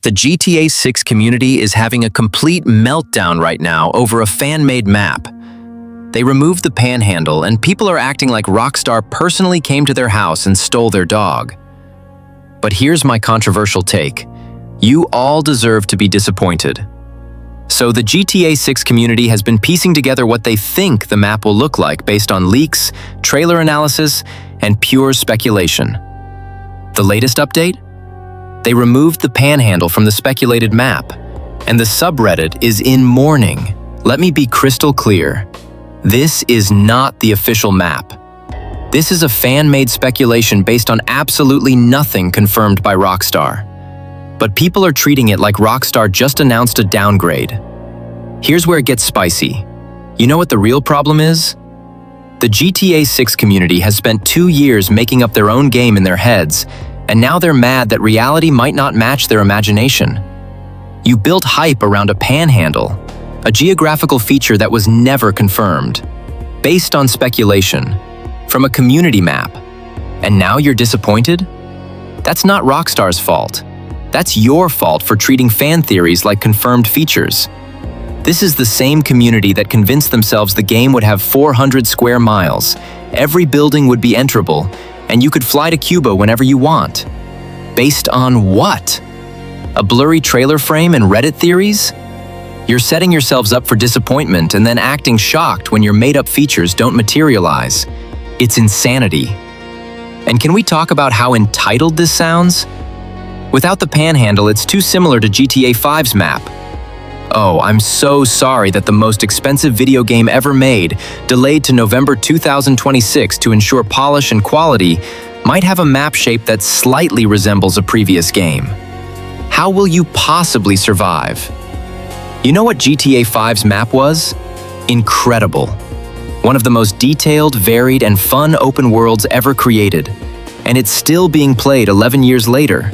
The GTA 6 community is having a complete meltdown right now over a fan-made map. They removed the panhandle, and people are acting like Rockstar personally came to their house and stole their dog. But here's my controversial take. You all deserve to be disappointed. So the GTA 6 community has been piecing together what they think the map will look like based on leaks, trailer analysis, and pure speculation. The latest update? They removed the panhandle from the speculated map, and the subreddit is in mourning. Let me be crystal clear. This is not the official map. This is a fan-made speculation based on absolutely nothing confirmed by Rockstar. But people are treating it like Rockstar just announced a downgrade. Here's where it gets spicy. You know what the real problem is? The GTA 6 community has spent 2 years making up their own game in their heads, and now they're mad that reality might not match their imagination. You built hype around a panhandle, a geographical feature that was never confirmed, based on speculation, from a community map, and now you're disappointed? That's not Rockstar's fault. That's your fault for treating fan theories like confirmed features. This is the same community that convinced themselves the game would have 400 square miles, every building would be enterable, and you could fly to Cuba whenever you want. Based on what? A blurry trailer frame and Reddit theories? You're setting yourselves up for disappointment and then acting shocked when your made-up features don't materialize. It's insanity. And can we talk about how entitled this sounds? Without the panhandle, it's too similar to GTA 5's map. Oh, I'm so sorry that the most expensive video game ever made, delayed to November 2026 to ensure polish and quality, might have a map shape that slightly resembles a previous game. How will you possibly survive? You know what GTA 5's map was? Incredible. One of the most detailed, varied, and fun open worlds ever created. And it's still being played 11 years later.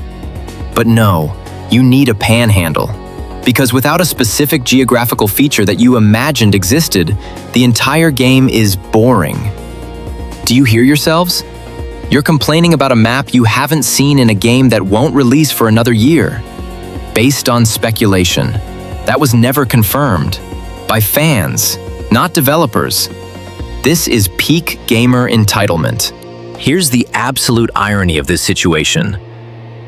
But no, you need a panhandle. Because without a specific geographical feature that you imagined existed, the entire game is boring. Do you hear yourselves? You're complaining about a map you haven't seen in a game that won't release for another year. Based on speculation. That was never confirmed. By fans, not developers. This is peak gamer entitlement. Here's the absolute irony of this situation.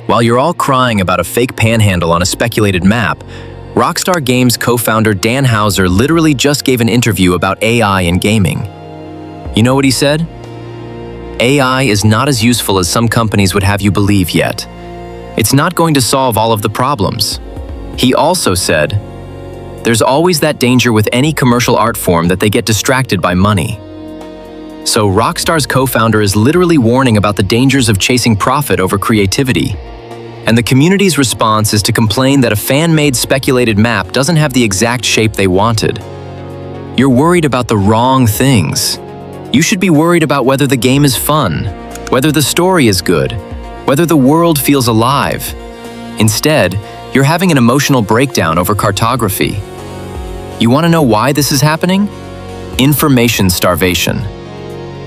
While you're all crying about a fake panhandle on a speculated map, Rockstar Games co-founder Dan Houser literally just gave an interview about AI in gaming. You know what he said? AI is not as useful as some companies would have you believe yet. It's not going to solve all of the problems. He also said, there's always that danger with any commercial art form that they get distracted by money. So Rockstar's co-founder is literally warning about the dangers of chasing profit over creativity. And the community's response is to complain that a fan-made speculated map doesn't have the exact shape they wanted. You're worried about the wrong things. You should be worried about whether the game is fun, whether the story is good, whether the world feels alive. Instead, you're having an emotional breakdown over cartography. You want to know why this is happening? Information starvation.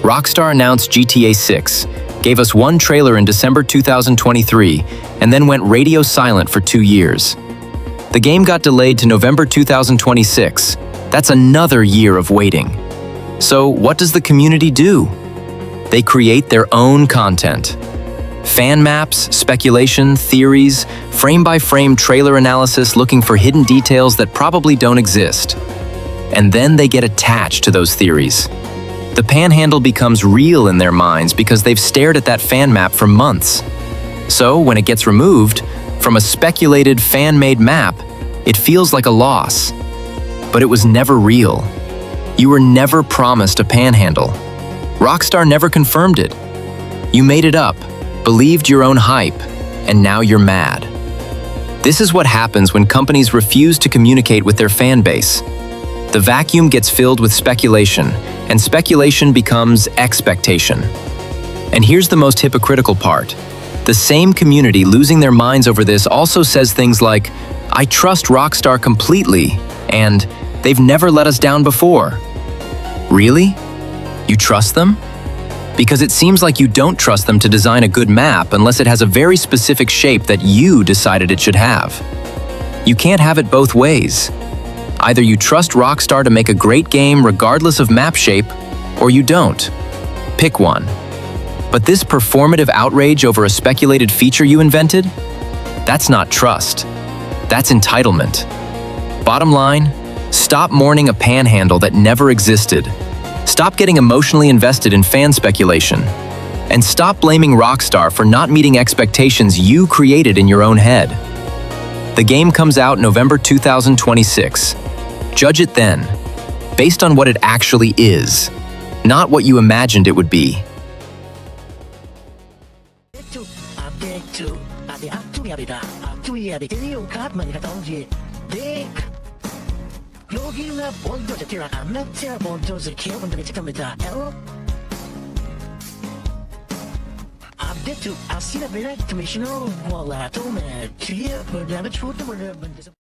Rockstar announced GTA 6, gave us one trailer in December 2023, and then went radio silent for 2 years. The game got delayed to November 2026. That's another year of waiting. So what does the community do? They create their own content. Fan maps, speculation, theories, frame-by-frame trailer analysis looking for hidden details that probably don't exist. And then they get attached to those theories. The panhandle becomes real in their minds because they've stared at that fan map for months. So when it gets removed from a speculated fan-made map, it feels like a loss. But it was never real. You were never promised a panhandle. Rockstar never confirmed it. You made it up, believed your own hype, and now you're mad. This is what happens when companies refuse to communicate with their fan base. The vacuum gets filled with speculation, and speculation becomes expectation. And here's the most hypocritical part. The same community losing their minds over this also says things like, I trust Rockstar completely, and they've never let us down before. Really? You trust them? Because it seems like you don't trust them to design a good map unless it has a very specific shape that you decided it should have. You can't have it both ways. Either you trust Rockstar to make a great game regardless of map shape, or you don't. Pick one. But this performative outrage over a speculated feature you invented? That's not trust. That's entitlement. Bottom line, stop mourning a panhandle that never existed. Stop getting emotionally invested in fan speculation. And stop blaming Rockstar for not meeting expectations you created in your own head. The game comes out November 2026. Judge it then, based on what it actually is, not what you imagined it would be. 여기가 먼저 제티라 안나티아 먼저 기억은 잠깐만다. update to I'll see the very commissioner while I told me to hear but damage for the